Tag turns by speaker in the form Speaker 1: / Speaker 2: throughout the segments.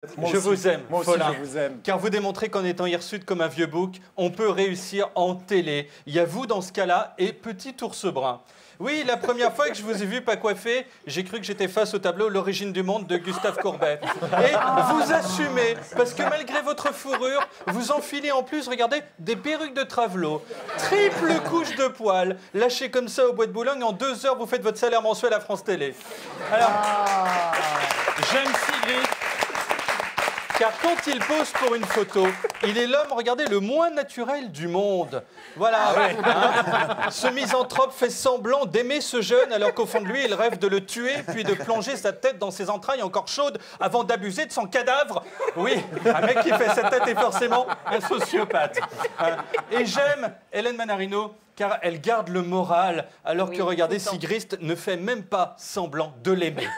Speaker 1: Je vous aime,
Speaker 2: moi aussi,
Speaker 1: Follin,
Speaker 2: je vous aime.
Speaker 1: car vous démontrez qu'en étant hirsute comme un vieux bouc, on peut réussir en télé. Il y a vous dans ce cas-là et petit ours brun. Oui, la première fois que je vous ai vu pas coiffé, j'ai cru que j'étais face au tableau L'origine du monde de Gustave Courbet. Et vous assumez, parce que malgré votre fourrure, vous enfilez en plus, regardez, des perruques de Travelot. Triple couche de poils, lâchées comme ça au bois de Boulogne, en 2 heures, vous faites votre salaire mensuel à France Télé. Alors, j'aime Sigrist. Car quand il pose pour une photo, il est l'homme, regardez, le moins naturel du monde. Voilà, hein. Ce misanthrope fait semblant d'aimer ce jeune alors qu'au fond de lui, il rêve de le tuer puis de plonger sa tête dans ses entrailles encore chaudes avant d'abuser de son cadavre. Oui, un mec qui fait cette tête est forcément un sociopathe. Et j'aime Hélène Manarino car elle garde le moral alors que, regardez, Sigrist ne fait même pas semblant de l'aimer.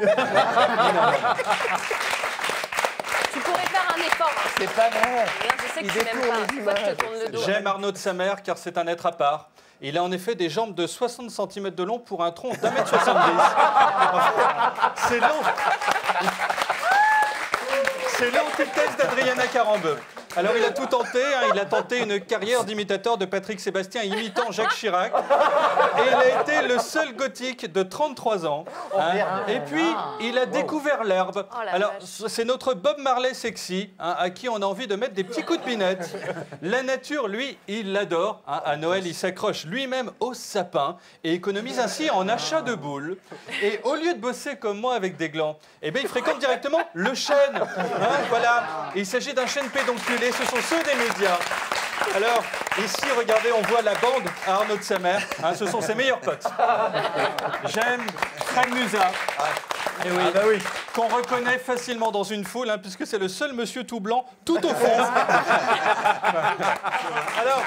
Speaker 3: Tu pourrais faire un effort.
Speaker 2: C'est pas vrai.
Speaker 3: Je sais que tu m'aimes pas. Pourquoi je te tourne le dos?
Speaker 1: J'aime Arnaud de sa mère car c'est un être à part. Il a en effet des jambes de 60 cm de long pour un tronc d'1,70 m. C'est long. C'est l'antithèse d'Adriana Carambeu. Alors il a tout tenté, hein, il a tenté une carrière d'imitateur de Patrick Sébastien imitant Jacques Chirac. Et il a été le seul gothique de 33 ans. Hein. Et puis il a découvert l'herbe. Alors c'est notre Bob Marley sexy, hein, à qui on a envie de mettre des petits coups de pinette. La nature, lui, il l'adore. Hein. À Noël, il s'accroche lui-même au sapin et économise ainsi en achat de boules. Et au lieu de bosser comme moi avec des glands, eh bien, il fréquente directement le chêne. Hein, voilà. Il s'agit d'un chêne pédonculé. Ce sont ceux des médias. Alors, ici, regardez, on voit la bande à Arnaud de sa mère. Hein, ce sont ses meilleurs potes. J'aime Fred Musa. Et oui, oui. Qu'on reconnaît facilement dans une foule, hein, puisque c'est le seul monsieur tout blanc, tout au fond. Alors,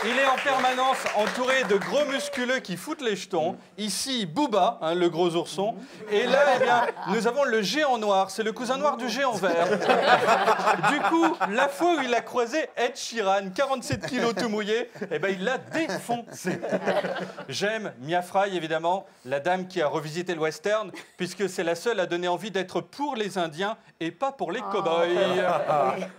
Speaker 1: il est en permanence entouré de gros musculeux qui foutent les jetons. Ici, Booba, hein, le gros ourson. Et là, eh bien, nous avons le géant noir. C'est le cousin noir du géant vert. Du coup, la fois où il a croisé Ed Sheeran, 47 kilos tout mouillé, eh ben, il l'a défoncé. J'aime Mia Fry, évidemment, la dame qui a revisité le western, puisque c'est la seule à donner envie d'être pour les Indiens et pas pour les cow-boys.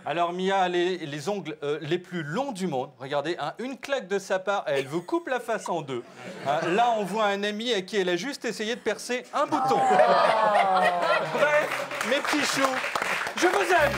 Speaker 1: Alors Mia a les ongles les plus longs du monde. Regardez, hein, une claque de sa part, elle vous coupe la face en deux. Hein, là, on voit un ami à qui elle a juste essayé de percer un bouton. Bref, mes petits choux, je vous aime.